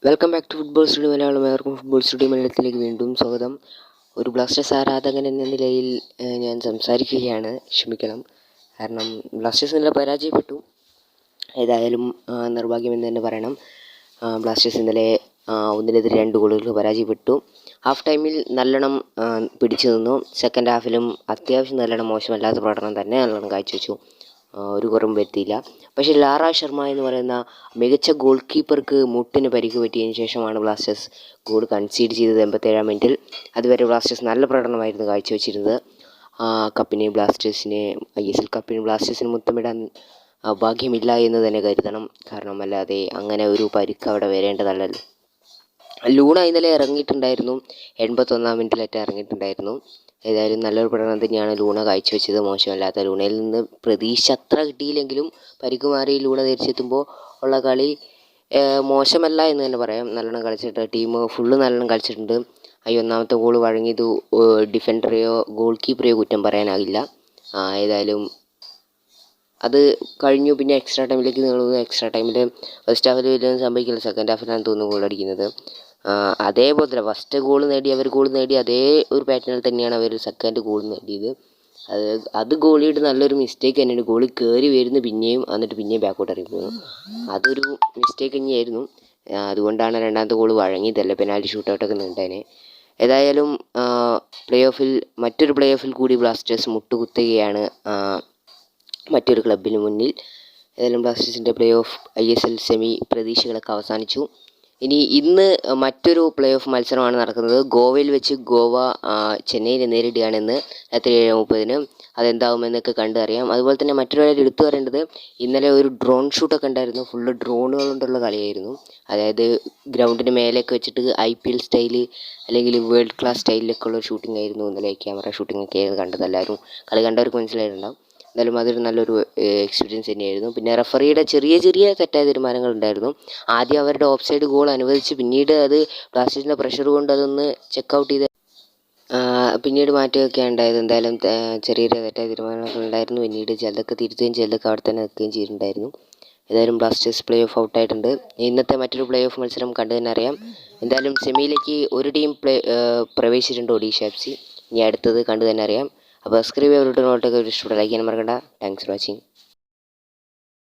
Welcome back to football studio Malayalam. ഏവർക്കും football studio മലയാളത്തിലേക്ക് വീണ്ടും സ്വാഗതം. ഒരു ബ്ലാസ്റ്റേഴ്സ് ആരാധകൻ എന്ന നിലയിൽ ഞാൻ സംസാരിക്കുകയാണ്, ക്ഷമിക്കണം. കാരണം ബ്ലാസ്റ്റേഴ്സ് ഇന്നലെ പരാജയപ്പെട്ടു. ഏതായാലും നിർഭാഗ്യമെന്ന് തന്നെ പറയണം. ബ്ലാസ്റ്റേഴ്സ് ഇന്നലെ 1-2 ഗോളുകൾ പരാജയപ്പെട്ടു. ഹാഫ് ടൈമിൽ നല്ലോണം പിടിച്ചു നിന്നു. സെക്കൻഡ് ഹാഫിലും അത്യാവശ്യം നല്ലോണം മോശമല്ലാത്ത പ്രകടനം തന്നെ നല്ലോണം കാഴ്ചവെച്ചു. ഒരു കുറവും വരുത്തിയില്ല. പക്ഷേ ലാറ ശർമ്മ എന്ന് പറയുന്ന മികച്ച ഗോൾ കീപ്പർക്ക് മുട്ടിന് പരിക്ക് പറ്റിയതിന് ശേഷമാണ് ബ്ലാസ്റ്റേഴ്സ് ഗോൾ കൺസീഡ് ചെയ്തത് 87-ാം മിനിറ്റിൽ. അതുവരെ ബ്ലാസ്റ്റേഴ്സ് നല്ല പ്രകടനമായിരുന്നു കാഴ്ചവെച്ചിരുന്നത്. ISL കപ്പിന് ബ്ലാസ്റ്റേഴ്സിന് മുത്തമിടാൻ ഭാഗ്യമില്ല എന്ന് തന്നെ കരുതണം. കാരണം അല്ലാതെ അങ്ങനെ ഒരു പരിക്ക് അവിടെ വരേണ്ടതല്ലല്ലോ. ലൂണ ഇന്നലെ ഇറങ്ങിയിട്ടുണ്ടായിരുന്നു, 81-ാം മിനിറ്റിലേറ്റം ഇറങ്ങിയിട്ടുണ്ടായിരുന്നു. ഏതായാലും നല്ലൊരു പ്രകടനം തന്നെയാണ് ലൂണ കാഴ്ചവെച്ചത്. മോശമല്ലാത്ത ലൂണയിൽ നിന്ന് പ്രതീക്ഷ അത്ര കിട്ടിയില്ലെങ്കിലും പരിക്ക് മാറി ലൂണ തിരിച്ചെത്തുമ്പോൾ ഉള്ള കളി മോശമല്ല എന്ന് തന്നെ പറയാം. നല്ലോണം കളിച്ചിട്ട് ടീം ഫുള്ള് നല്ലോണം കളിച്ചിട്ടുണ്ട്. ഒന്നാമത്തെ ഗോൾ വഴങ്ങിയത് ഡിഫൻഡറെയോ ഗോൾ കീപ്പറെയോ കുറ്റം പറയാനാകില്ല. ഏതായാലും അത് കഴിഞ്ഞു. പിന്നെ എക്സ്ട്രാ ടൈമിലേക്ക് നീളുന്നു. എക്സ്ട്രാ ടൈമിൽ ഫസ്റ്റ് ഹാഫിൽ വലിയൊന്നും സംഭവിക്കില്ല. സെക്കൻഡ് ഹാഫിലാണ് തോന്നുന്നു ഗോൾ അടിക്കുന്നത്. അതേപോലെ തന്നെ ഫസ്റ്റ് ഗോൾ നേടി അതേ ഒരു പാറ്റേണിൽ തന്നെയാണ് അവർ സെക്കൻഡ് ഗോൾ നേടിയത്. അത് ഗോളിയുടെ നല്ലൊരു മിസ്റ്റേക്ക് തന്നെയാണ്. ഗോളി കയറി വരുന്നു പിന്നെയും, എന്നിട്ട് പിന്നെയും ബാക്കോട്ട് ഇറങ്ങിപ്പോകുന്നു. അതൊരു മിസ്റ്റേക്ക് തന്നെയായിരുന്നു. അതുകൊണ്ടാണ് രണ്ടാമത്തെ ഗോൾ വഴങ്ങിയതല്ല, പെനാൽറ്റി ഷൂട്ടൗട്ടൊക്കെ നീണ്ടേനെ. ഏതായാലും മറ്റൊരു പ്ലേ ഓഫിൽ കൂടി ബ്ലാസ്റ്റേഴ്സ് മുട്ടുകുത്തുകയാണ് മറ്റൊരു ക്ലബിന് മുന്നിൽ. ഏതായാലും ബ്ലാസ്റ്റേഴ്സിൻ്റെ പ്ലേ ഓഫ് ISL സെമി പ്രതീക്ഷകളൊക്കെ അവസാനിച്ചു. ഇന്ന് മറ്റൊരു പ്ലേ ഓഫ് മത്സരമാണ് നടക്കുന്നത്. ഗോവയിൽ വെച്ച് ഗോവ ചെന്നൈയിനെ നേരിടുകയാണെന്ന് രാത്രി 7:30. അതെന്താവുമെന്നൊക്കെ കണ്ടറിയാം. അതുപോലെ തന്നെ മറ്റൊരു കാര്യം എടുത്തു പറയേണ്ടത്, ഇന്നലെ ഒരു ഡ്രോൺ ഷൂട്ടൊക്കെ ഉണ്ടായിരുന്നു. ഫുള്ള് ഡ്രോണുകൾ കൊണ്ടുള്ള കളിയായിരുന്നു. അതായത് ഗ്രൗണ്ടിന് മേലേക്ക് വെച്ചിട്ട് IPL സ്റ്റൈല് അല്ലെങ്കിൽ വേൾഡ് ക്ലാസ് സ്റ്റൈലിലൊക്കെ ഉള്ള ഷൂട്ടിംഗ് ആയിരുന്നു ഇന്നലെ. ക്യാമറ ഷൂട്ടിംഗ് ഒക്കെ ആയിരുന്നു കണ്ടത്. എല്ലാവരും കളി കണ്ടവർക്ക് മനസ്സിലായിട്ടുണ്ടാവും. എന്തായാലും അതൊരു നല്ലൊരു എക്സ്പീരിയൻസ് തന്നെയായിരുന്നു. പിന്നെ റഫറിയുടെ ചെറിയ തെറ്റായ തീരുമാനങ്ങൾ ഉണ്ടായിരുന്നു. ആദ്യം അവരുടെ ഓഫ് സൈഡ് ഗോൾ അനുവദിച്ച് പിന്നീട് അത് ബ്ലാസ്റ്റേഴ്സിൻ്റെ പ്രഷർ കൊണ്ട് അതൊന്ന് ചെക്കൗട്ട് ചെയ്ത് പിന്നീട് മാറ്റുകയൊക്കെയാണ് ഉണ്ടായത്. എന്തായാലും ചെറിയ തെറ്റായ തീരുമാനങ്ങൾ ഉണ്ടായിരുന്നു. പിന്നീട് ചിലതൊക്കെ തിരുത്തുകയും ചിലതൊക്കെ അവിടെ തന്നെ നിൽക്കുകയും ചെയ്തിട്ടുണ്ടായിരുന്നു. ഏതായാലും ബ്ലാസ്റ്റേഴ്സ് പ്ലേ ഓഫ് ഔട്ടായിട്ടുണ്ട്. ഇന്നത്തെ മറ്റൊരു പ്ലേ ഓഫ് മത്സരം കണ്ടു തന്നെ അറിയാം. എന്തായാലും സെമിയിലേക്ക് ഒരു ടീം പ്രവേശിച്ചിട്ടുണ്ട്, ഒഡീഷ FC. ഇനി അടുത്തത് കണ്ടു തന്നെ അറിയാം. അപ്പോൾ സബ്സ്ക്രൈബ് ചെയ്യപ്പെട്ട നോട്ടൊക്കെ ഇഷ്ടപ്പെട്ട ലൈക്ക് ചെയ്യാൻ മറക്കണ്ട. Thanks for watching.